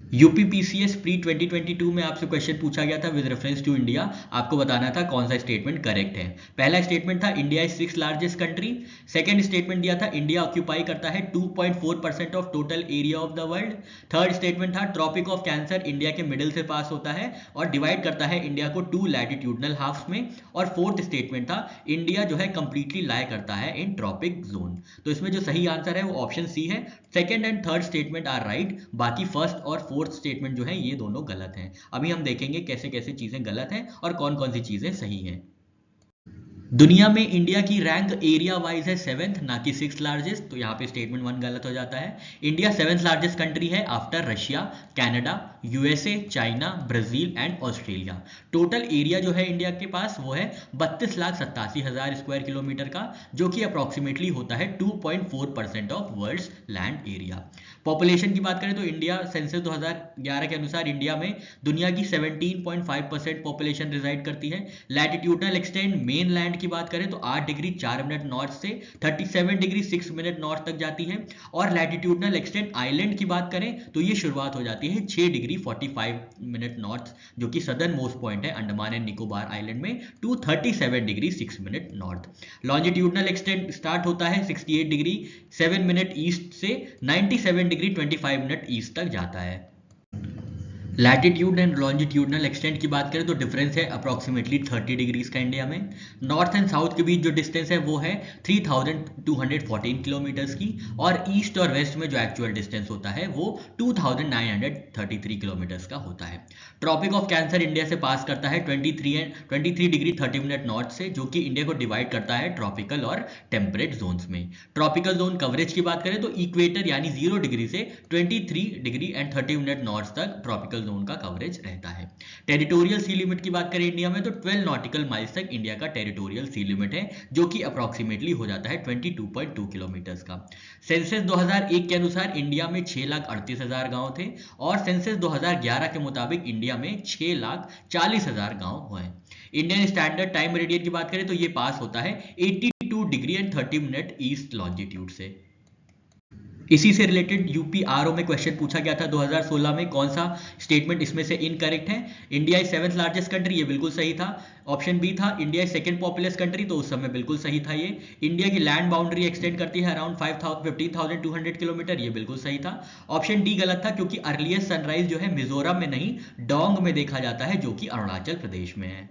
UPPCS pre 2022 में आपसे question पूछा गया था विद रेफरेंस टू इंडिया। आपको बताना था कौन सा स्टेटमेंट करेक्ट है। पहला स्टेटमेंट था India is 6th largest country. Second statement दिया था इंडिया ऑक्यूपाई करता है 2.4% of total area of the world. Third statement था ट्रॉपिक ऑफ कैंसर इंडिया के मिडिल से पास होता है और डिवाइड करता है इंडिया को 2 लैटिट्यूडनल हाफ्स में। और फोर्थ स्टेटमेंट था इंडिया जो है कंप्लीटली लाई करता है इन ट्रॉपिक जोन। तो इसमें जो सही आंसर है वो ऑप्शन सी है। Second and third statement are right, बाकी फर्स्ट और फोर्थ स्टेटमेंट जो है ये दोनों गलत हैं। अभी हम देखेंगे कैसे कैसे चीजें गलत हैं और कौन कौन सी चीजें सही हैं। दुनिया में इंडिया की रैंक एरिया वाइज है 7th ना कि 6th लार्जेस्ट, तो यहाँ पे स्टेटमेंट 1 गलत हो जाता है। इंडिया 7th लार्जेस्ट कंट्री है after Russia, Canada, USA, China, Brazil and Australia. Total area जो है इंडिया के पास वो है 32,87,000 स्क्वायर किलोमीटर का, जो कि अप्रोक्सीमेटली होता है 2.4% of world's land area. Population की बात करें तो इंडिया सेंसस 2011 के अनुसार इंडिया में दुनिया की 17.5% पॉपुलेशन रिजाइड करती है। लैटिट्यूडनल एक्सटेंड मेन लैंड की बात करें तो 8 डिग्री 4 मिनट नॉर्थ से 37 डिग्री 6 मिनट नॉर्थ तक जाती है। और लैटिट्यूडनल एक्सटेंड आइलैंड की बात करें तो ये शुरुआत हो जाती है 6 डिग्री 45 मिनट नॉर्थ, जो कि सदर्न मोस्ट पॉइंट है अंडमान एंड निकोबार आइलैंड में, to 37 degree 6 minute north. Longitudinal extend start होता है 68 डिग्री 7 मिनट ईस्ट से 97 डिग्री 25 मिनट ईस्ट तक जाता है। लैटिट्यूड एंड लॉन्जिट्यूडनल एक्सटेंट की बात करें तो डिफरेंस है अप्रॉक्सीमेटली 30 डिग्रीज का इंडिया में। नॉर्थ एंड साउथ के बीच जो डिस्टेंस है वो है 3214 किलोमीटर्स की, और ईस्ट और वेस्ट में जो एक्चुअल डिस्टेंस होता है वो 2933 किलोमीटर्स का होता है। ट्रॉपिक ऑफ कैंसर इंडिया से पास करता है 23 डिग्री 30 मिनट नॉर्थ से, जो कि इंडिया को डिवाइड करता है ट्रॉपिकल और टेम्परेट जोन्स में। ट्रॉपिकल जोन कवरेज की बात करें तो इक्वेटर यानी 0 डिग्री से 23 डिग्री एंड 30 मिनट नॉर्थ तक ट्रॉपिकल जोन का कवरेज रहता है। टेरिटोरियल सी लिमिट की बात करें इंडिया में तो 12 नॉटिकल माइल्स तक इंडिया का टेरिटोरियल सी लिमिट है, जो कि अप्रोक्सीमेटली हो जाता है 22.2 किलोमीटर्स का। सेंसस 2001 के अनुसार इंडिया में 6,38,000 गांव थे, और सेंसस 2011 के मुताबिक इंडिया में 6,40,000 गांव हैं। इंडियन स्टैंडर्ड टाइम मेरिडियन की बात करें तो ये पास होता है 82 degree and 30 minute east longitude से। इसी से रिलेटेड यूपीआरओ में क्वेश्चन पूछा गया था 2016 में, कौन सा स्टेटमेंट इसमें से इनकरेक्ट है। India is 7th largest country, ये बिल्कुल सही था। ऑप्शन बी था India is second populace country, तो उस समय बिल्कुल सही था ये। इंडिया की लैंड बाउंड्री एक्सटेंड करती है अराउंड 15,200 किलोमीटर, ये बिल्कुल सही था। ऑप्शन डी गलत था, क्योंकि अर्लीस्ट सनराइज जो है मिजोरम में नहीं डोंग में देखा जाता है, जो कि अरुणाचल प्रदेश में है।